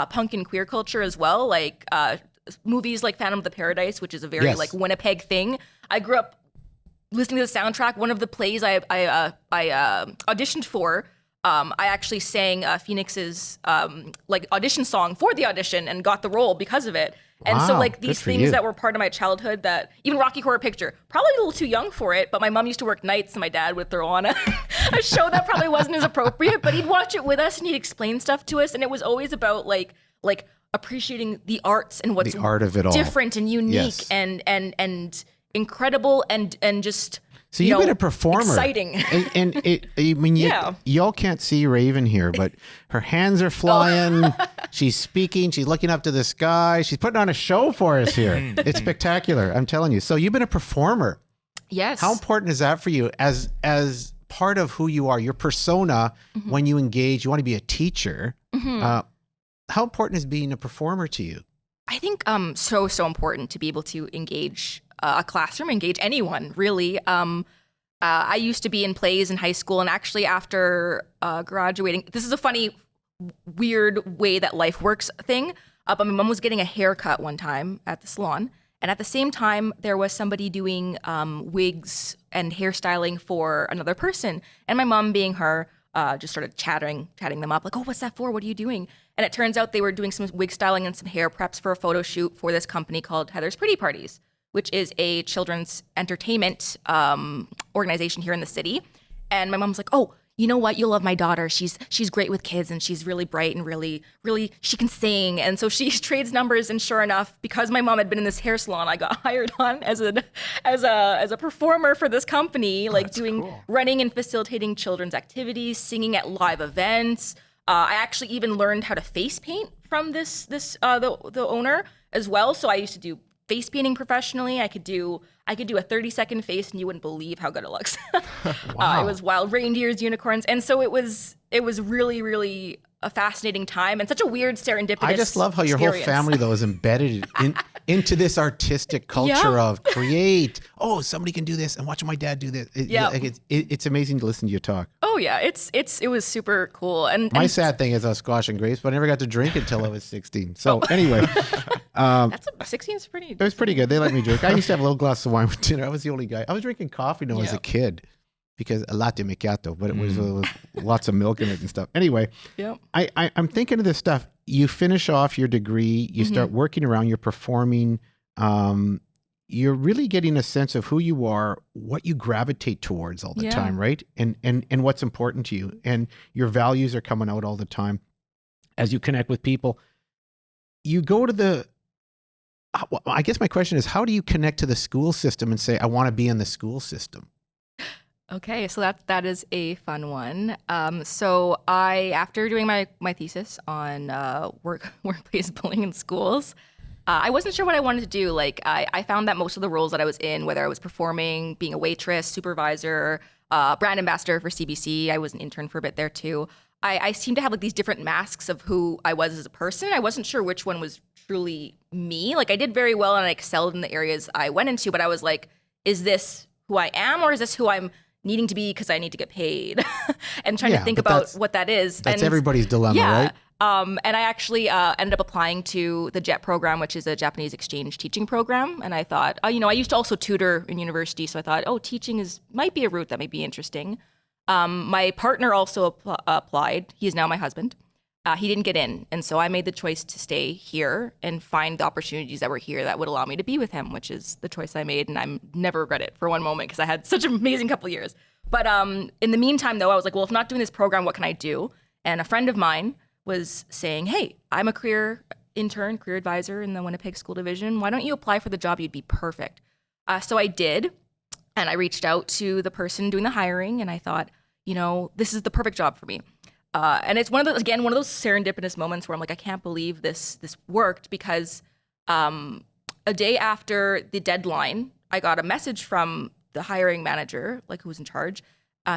punk and queer culture as well. Like movies like Phantom of the Paradise, which is a very Yes. like Winnipeg thing. I grew up listening to the soundtrack. One of the plays I auditioned for. I actually sang Phoenix's like audition song for the audition and got the role because of it. And so Wow, like good these for you. things that were part of my childhood that even Rocky Horror Picture, probably a little too young for it, but my mom used to work nights and my dad would throw on a show that probably wasn't as appropriate, but he'd watch it with us and he'd explain stuff to us. And it was always about like appreciating the arts and what's The art of it all. different and unique Yes. and incredible and just So you've been a performer. exciting. And I mean, Yeah. y'all can't see Raven here, but her hands are flying. She's speaking. She's looking up to the sky. She's putting on a show for us here. It's spectacular. I'm telling you. So you've been a performer. Yes. How important is that for you as part of who you are, your persona when you engage? You want to be a teacher. How important is being a performer to you? I think so important to be able to engage a classroom, engage anyone really. I used to be in plays in high school, and actually after graduating, this is a funny, weird way that life works thing. But my mom was getting a haircut one time at the salon, and at the same time there was somebody doing wigs and hairstyling for another person, and my mom, being her, just started chatting them up, like, "Oh, what's that for? What are you doing?" And it turns out they were doing some wig styling and some hair preps for a photo shoot for this company called Heather's Pretty Parties, which is a children's entertainment organization here in the city. And my mom's like, "Oh, you know what? You'll love my daughter. She's great with kids, and she's really bright and really she can sing." And so she trades numbers. And sure enough, because my mom had been in this hair salon, I got hired on as a performer for this company, running and facilitating children's activities, singing at live events. I actually even learned how to face paint from the owner as well. So I used to do face painting professionally. I could do a 30-second face and you wouldn't believe how good it looks. Wow. It was wild reindeers, unicorns. And so it was really, really a fascinating time and such a weird serendipitous I just love how your whole experience. family, though, is embedded into this artistic culture Yeah. of create. Oh, somebody can do this, and watching my dad do this. Yeah. It's amazing to listen to you talk. Oh yeah, it was super cool. And My sad thing is I was squashing grapes, but I never got to drink until I was 16. So Oh. anyway, that's 16 is pretty. it was pretty good. They let me drink. I used to have a little glass of wine with dinner. I was the only guy. I was drinking coffee when I was Yeah. a kid because a latte macchiato, but it was lots of milk in it and stuff. Anyway, Yep. I'm thinking of this stuff. You finish off your degree, you start working around, you're performing. You're really getting a sense of who you are, what you gravitate towards all the Yeah. time, right? And what's important to you. And your values are coming out all the time as you connect with people. You go to I guess my question is, how do you connect to the school system and say, I want to be in the school system? Okay, so that is a fun one. So after doing my thesis on workplace bullying in schools, I wasn't sure what I wanted to do. Like I found that most of the roles that I was in, whether I was performing, being a waitress, supervisor, brand ambassador for CBC, I was an intern for a bit there too. I seemed to have like these different masks of who I was as a person. I wasn't sure which one was truly me. Like I did very well and I excelled in the areas I went into, but I was like, is this who I am or is this who I'm needing to be because I need to get paid? And trying to think about what that is. That's everybody's dilemma, right? And I actually ended up applying to the JET program, which is a Japanese exchange teaching program. And I thought, I used to also tutor in university. So I thought, teaching might be a route that might be interesting. My partner also applied. He is now my husband. He didn't get in. And so I made the choice to stay here and find the opportunities that were here that would allow me to be with him, which is the choice I made. And I never regret it for one moment because I had such an amazing couple of years. But in the meantime, though, I was like, well, if I'm not doing this program, what can I do? And a friend of mine was saying, hey, I'm a career advisor in the Winnipeg School Division. Why don't you apply for the job? You'd be perfect. So I did. And I reached out to the person doing the hiring and I thought, this is the perfect job for me. And it's one of those serendipitous moments where I'm like, I can't believe this worked because a day after the deadline, I got a message from the hiring manager, like who was in charge,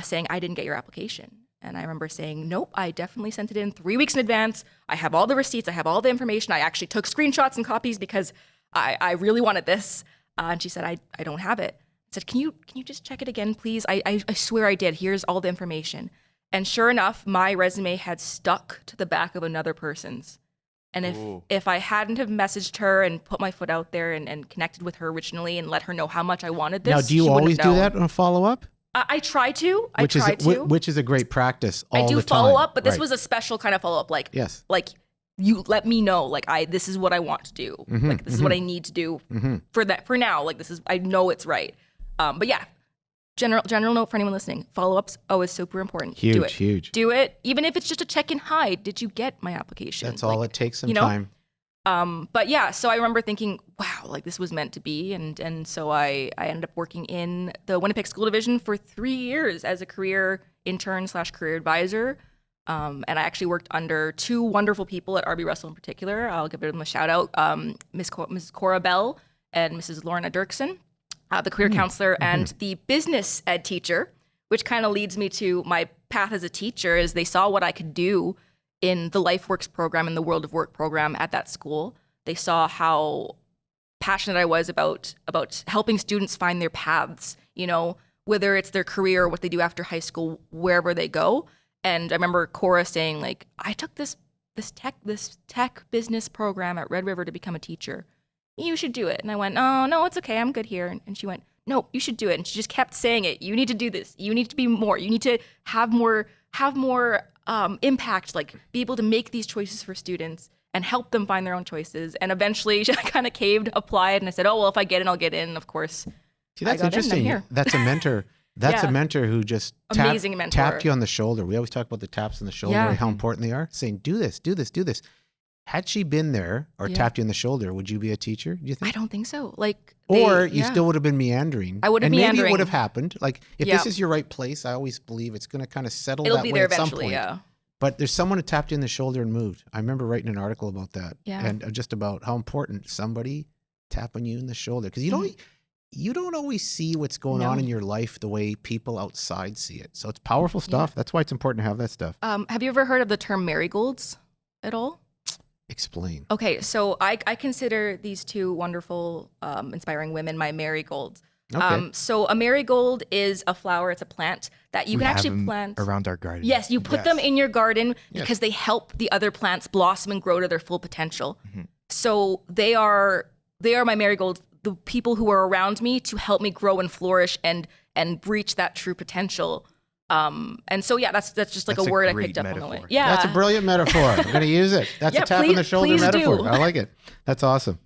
saying I didn't get your application. And I remember saying, nope, I definitely sent it in 3 weeks in advance. I have all the receipts. I have all the information. I actually took screenshots and copies because I really wanted this. And she said, I don't have it. I said, can you just check it again, please? I swear I did. Here's all the information. And sure enough, my resume had stuck to the back of another person's. And if I hadn't have messaged her and put my foot out there and connected with her originally and let her know how much I wanted this, now, do you always do that on a follow-up? I try to. Which is a great practice all the time. I do follow up, but this was a special kind of follow-up. Like, yes. Like, you let me know, like, this is what I want to do. Mm-hmm, like, this is what I need to do for now. Like, I know it's right. But yeah, general note for anyone listening, follow-ups always super important. Huge. Do it. Even if it's just a check-in, hi, did you get my application? That's all it takes some time. But yeah, so I remember thinking, wow, like this was meant to be. And so I ended up working in the Winnipeg School Division for 3 years as a career intern / career advisor. And I actually worked under 2 wonderful people at RB Russell in particular. I'll give them a shout out, Mrs. Cora Bell and Mrs. Lorna Dirksen. The career counselor and the business ed teacher, which kind of leads me to my path as a teacher, is they saw what I could do in the LifeWorks program and the World of Work program at that school. They saw how passionate I was about helping students find their paths, whether it's their career or what they do after high school, wherever they go. And I remember Cora saying, like, I took this tech business program at Red River to become a teacher. You should do it. And I went, oh, no, it's okay. I'm good here. And she went, no, you should do it. And she just kept saying it. You need to do this. You need to be more. You need to have more impact, like be able to make these choices for students and help them find their own choices. And eventually she kind of caved, applied. And I said, oh, well, if I get in, I'll get in. Of course. See, that's interesting. That's a mentor. That's a mentor who just tapped you on the shoulder. We always talk about the taps on the shoulder, how important they are. Saying, do this, do this, do this. Had she been there or tapped you on the shoulder, would you be a teacher, do you think? I don't think so. Or you still would have been meandering. I would have meandering. Maybe it would have happened. Like, if this is your right place, I always believe it's going to kind of settle It'll that be way there at some eventually, point. But there's someone who tapped you on the shoulder and moved. I remember writing an article about that. Yeah. And just about how important somebody tapping you in the shoulder. Because you don't always see what's going on in your life the way people outside see it. So it's powerful stuff. That's why it's important to have that stuff. Have you ever heard of the term marigolds at all? Explain. Okay, so I consider these 2 wonderful, inspiring women my marigolds. Okay. So a marigold is a flower. It's a plant that you can actually plant around our garden. Yes, you put them in your garden because they help the other plants blossom and grow to their full potential. So they are my marigolds, the people who are around me to help me grow and flourish and reach that true potential. And so that's just like a word I picked up on the way. Yeah, that's a brilliant metaphor. I'm going to use it. That's a tap on the shoulder metaphor. I like it. That's awesome.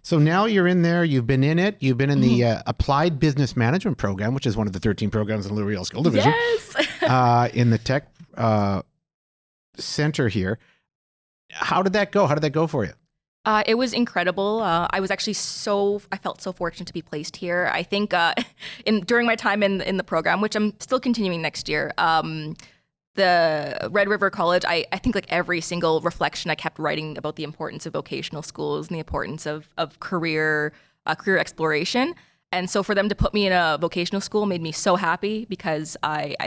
So now you're in there. You've been in it. You've been in the Applied Business Management program, which is one of the 13 programs in the Riel School Division. Yes. In the tech center here. How did that go? How did that go for you? It was incredible. I felt so fortunate to be placed here. I think during my time in the program, which I'm still continuing next year, the Red River College, I think like every single reflection, I kept writing about the importance of vocational schools and the importance of career exploration. And so for them to put me in a vocational school made me so happy because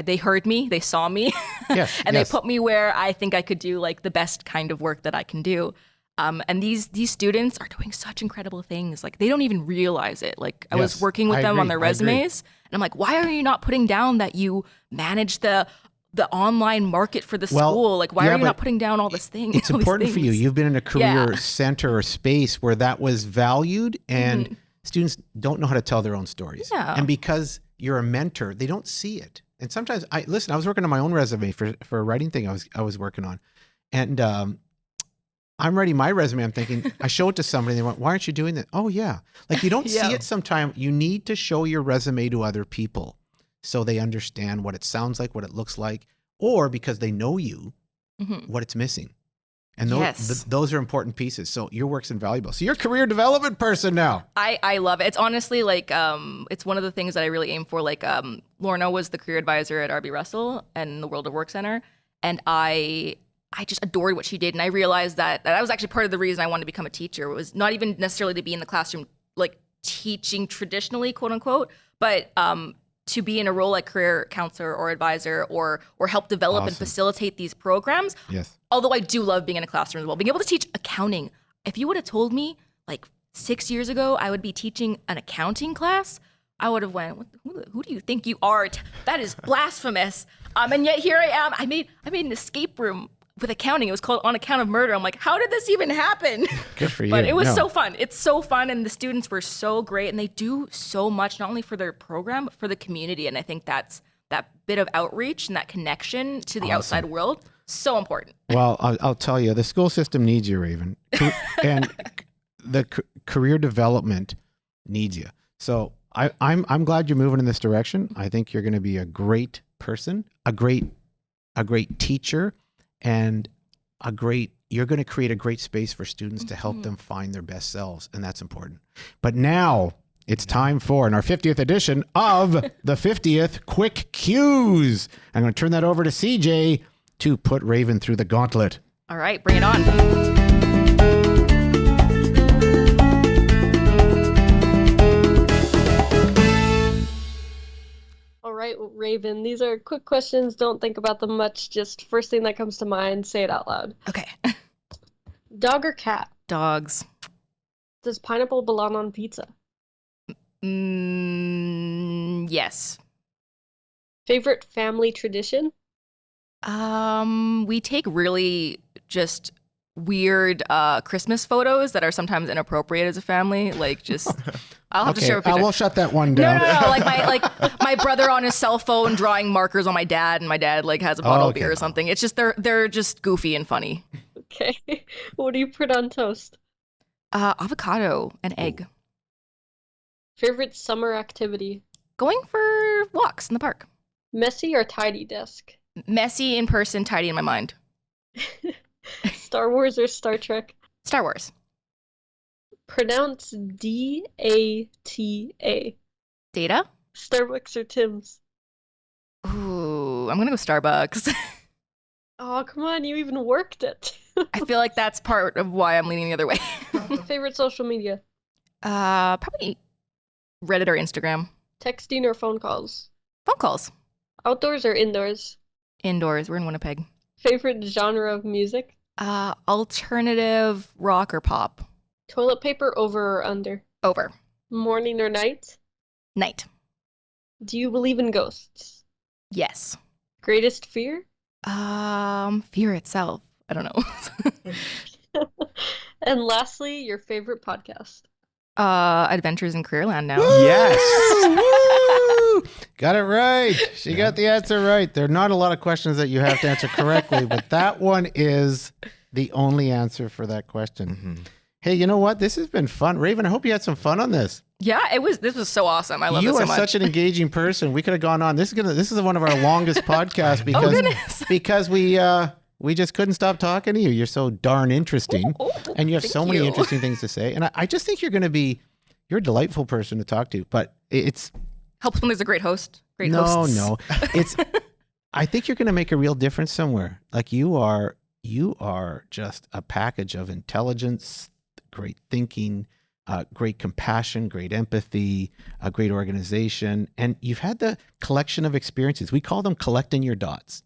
they heard me, they saw me, Yes, and yes. they put me where I think I could do like the best kind of work that I can do. And these students are doing such incredible things. Like they don't even realize it. Like I was Yes, working with I them agree, on their I agree. resumes, and I'm like, why are you not putting down that you manage the online market for the Well, school? Like why yeah, are you but not putting down all this thing? It's all these important for you. things? You've been in a career Yeah. center or space where that was valued, and students don't know how to tell their own stories. Yeah. And because you're a mentor, they don't see it. And sometimes I was working on my own resume for a writing thing I was working on. And I'm writing my resume. I'm thinking, I show it to somebody. They went, why aren't you doing that? Oh, yeah. Like you don't Yeah. see it sometimes. You need to show your resume to other people so they understand what it sounds like, what it looks like, or because they know you, what it's missing. And those, Yes. those are important pieces. So your work's invaluable. So you're a career development person now. I love it. It's honestly like it's one of the things that I really aim for. Like Lorna was the career advisor at RB Russell and the World of Work Center, and I just adored what she did. And I realized that was actually part of the reason I wanted to become a teacher. It was not even necessarily to be in the classroom, like teaching traditionally, quote unquote, but to be in a role like career counselor or advisor or help develop and Awesome. facilitate these programs. Yes. Although I do love being in a classroom as well. Being able to teach accounting. If you would have told me like 6 years ago I would be teaching an accounting class, I would have went, who do you think you are? That is blasphemous. And yet here I am. I made an escape room with accounting. It was called On Account of Murder. I'm like, how did this even happen? Good for you. But it was No. so fun. It's so fun, and the students were so great, and they do so much, not only for their program, but for the community. And I think that's that bit of outreach and that connection to the outside world, so important. Well, I'll tell you, the school system needs you, Raven, and the career development needs you. So I'm glad you're moving in this direction. I think you're going to be a great person, a great teacher, and you're going to create a great space for students to help them find their best selves, and that's important. But now it's time for in our 50th edition of the 50th Quick Cues. I'm going to turn that over to CJ to put Raven through the gauntlet. All right, bring it on. All right, Raven, these are quick questions. Don't think about them much. Just first thing that comes to mind, say it out loud. Okay. Dog or cat? Dogs. Does pineapple belong on pizza? Yes. Favorite family tradition? We take really just weird Christmas photos that are sometimes inappropriate as a family. Like just, I'll have to show a picture. We'll shut that one No, down. no, no. Like my brother on his cell phone drawing markers on my dad, and my dad like has a bottle of Okay. beer or something. It's just they're just goofy and funny. Okay. What do you put on toast? Avocado and egg. Favorite summer activity? Going for walks in the park. Messy or tidy desk? Messy in person, tidy in my mind. Star Wars or Star Trek? Star Wars. Pronounce D-A-T-A. Data. Starbucks or Tim's? Ooh, I'm gonna go Starbucks. Oh, come on, you even worked it. I feel like that's part of why I'm leaning the other way. Favorite social media? Probably Reddit or Instagram. Texting or phone calls? Phone calls. Outdoors or indoors? Indoors. We're in Winnipeg. Favorite genre of music? Alternative rock or pop. Toilet paper over or under? Over. Morning or night? Night. Do you believe in ghosts? Yes. Greatest fear? Fear itself. I don't know. And lastly, your favorite podcast? Adventures in Careerland now. Yes. Woo! Got it right. She got the answer right. There are not a lot of questions that you have to answer correctly, but that one is the only answer for that question. Hey, you know what? This has been fun. Raven, I hope you had some fun on this. Yeah, this was so awesome. I love it You so are much. such an engaging person. We could have gone on. This is one of our longest podcasts goodness. because we We just couldn't stop talking to you. You're so darn interesting. And you have so many you. interesting things to say. And I just think you're a delightful person to talk to. But it's... Helps when there's a great host. No. I think you're going to make a real difference somewhere. Like you are just a package of intelligence, great thinking, great compassion, great empathy, a great organization. And you've had the collection of experiences. We call them collecting your dots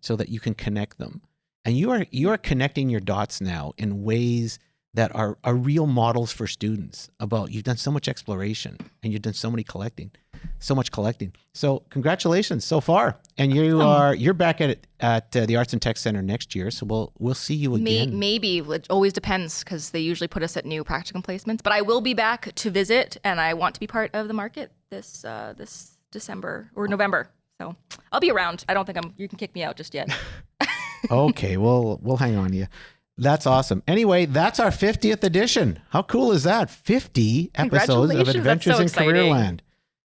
so that you can connect them. And you are connecting your dots now in ways that are real models for students about you've done so much exploration and you've done so much collecting. So congratulations so far. And you're back at the Arts and Tech Center next year. So we'll see you again. Maybe. It always depends because they usually put us at new practicum placements. But I will be back to visit, and I want to be part of the market this December or November. So I'll be around. I don't think you can kick me out just yet. Okay, we'll hang on to you. That's awesome. Anyway, that's our 50th edition. How cool is that? 50 episodes of Adventures in Careerland.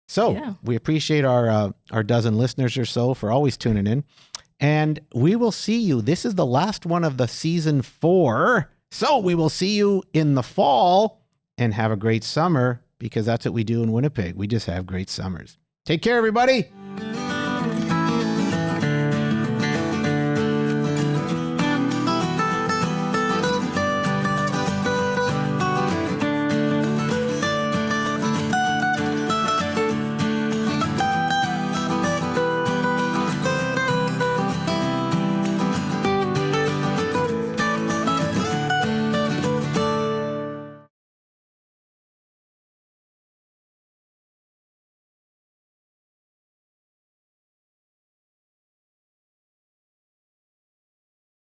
So we appreciate our dozen listeners or so for always tuning in. And we will see you. This is the last one of the season 4. So we will see you in the fall and have a great summer because that's what we do in Winnipeg. We just have great summers. Take care, everybody.